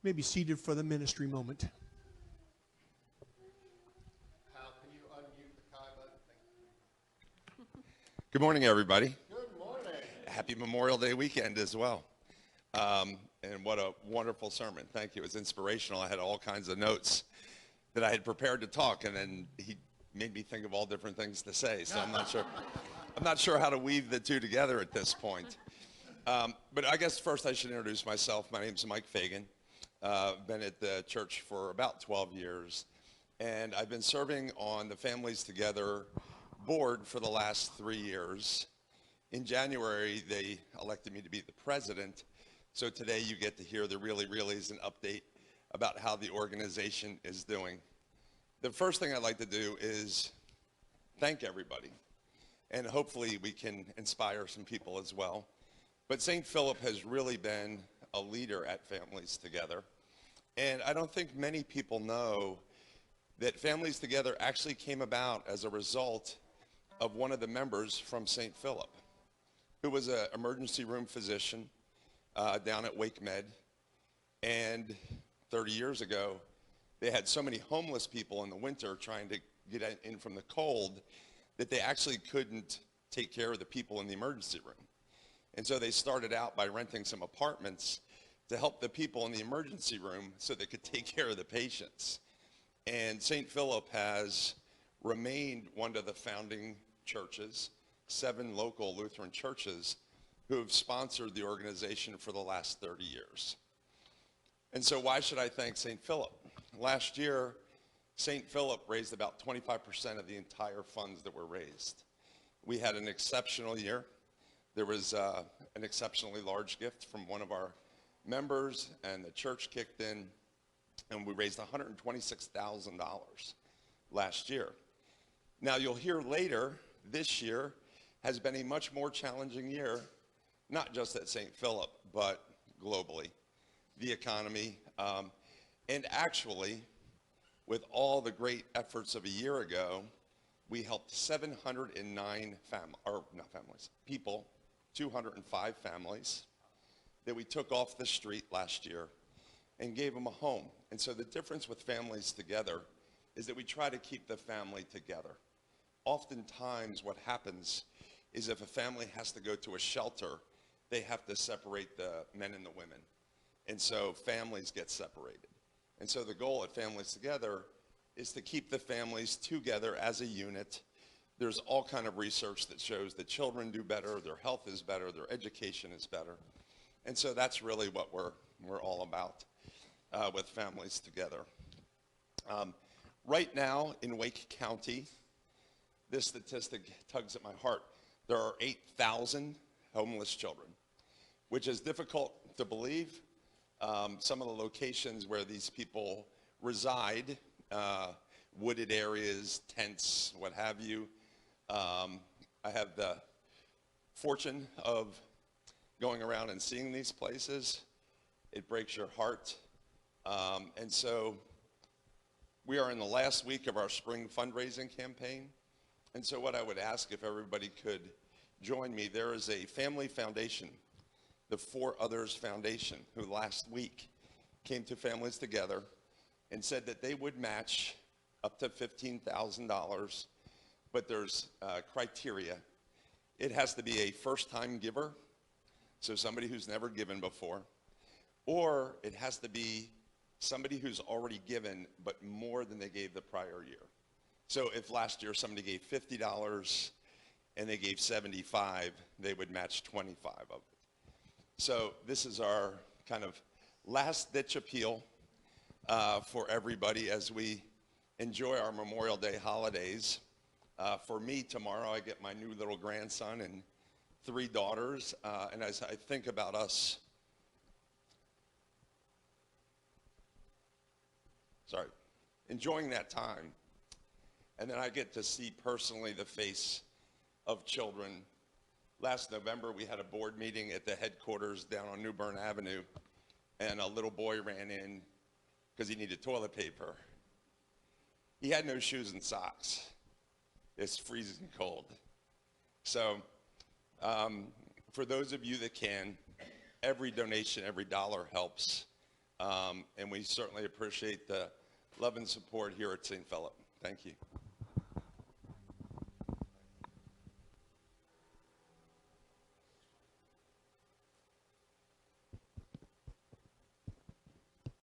may be seated for the ministry moment. Hal, can you unmute the Kai button? Thank you. Good morning, everybody. Good morning. Happy Memorial Day weekend as well. And what a wonderful sermon. Thank you. It was inspirational. I had all kinds of notes that I had prepared to talk, and then he made me think of all different things to say. So I'm not sure how to weave the two together at this point. But I guess first I should introduce myself. My name's Mike Fagan. I've been at the church for about 12 years, and I've been serving on the Families Together board for the last 3 years. In January, they elected me to be the president, so today you get to hear the really is an update about how the organization is doing. The first thing I'd like to do is thank everybody, and hopefully we can inspire some people as well. But St. Philip has really been a leader at Families Together, and I don't think many people know that Families Together actually came about as a result of one of the members from St. Philip, who was an emergency room physician down at Wake Med. And 30 years ago, they had so many homeless people in the winter trying to get in from the cold that they actually couldn't take care of the people in the emergency room. And so they started out by renting some apartments to help the people in the emergency room so they could take care of the patients. And St. Philip has remained one of the founding churches, 7 local Lutheran churches, who have sponsored the organization for the last 30 years. And so why should I thank St. Philip? Last year, St. Philip raised about 25% of the entire funds that were raised. We had an exceptional year. There was an exceptionally large gift from one of our members, and the church kicked in, and we raised $126,000 last year. Now, you'll hear later, this year has been a much more challenging year, not just at St. Philip, but globally. The economy, and actually, with all the great efforts of a year ago, we helped 709 people, 205 families that we took off the street last year and gave them a home. And so the difference with Families Together is that we try to keep the family together. Oftentimes what happens is if a family has to go to a shelter, they have to separate the men and the women. And so families get separated. And so the goal at Families Together is to keep the families together as a unit. There's all kind of research that shows that children do better, their health is better, their education is better. And so that's really what we're all about with Families Together. Right now in Wake County, this statistic tugs at my heart. There are 8,000 homeless children, which is difficult to believe. Some of the locations where these people reside, wooded areas, tents, what have you. I have the fortune of going around and seeing these places. It breaks your heart. And so we are in the last week of our spring fundraising campaign. And so what I would ask if everybody could join me, there is a family foundation, the 4 Others Foundation, who last week came to Families Together and said that they would match up to $15,000, but there's criteria. It has to be a first-time giver, so somebody who's never given before, or it has to be somebody who's already given, but more than they gave the prior year. So if last year somebody gave $50 and they gave $75, they would match $25 of it. So this is our kind of last-ditch appeal for everybody as we enjoy our Memorial Day holidays. For me, tomorrow I get my new little grandson and 3 daughters, and as I think about us, enjoying that time, and then I get to see personally the face of children. Last November, we had a board meeting at the headquarters down on New Bern Avenue, and a little boy ran in because he needed toilet paper. He had no shoes and socks. It's freezing cold. So for those of you that can, every donation, every dollar helps. And we certainly appreciate the love and support here at St. Philip. Thank you.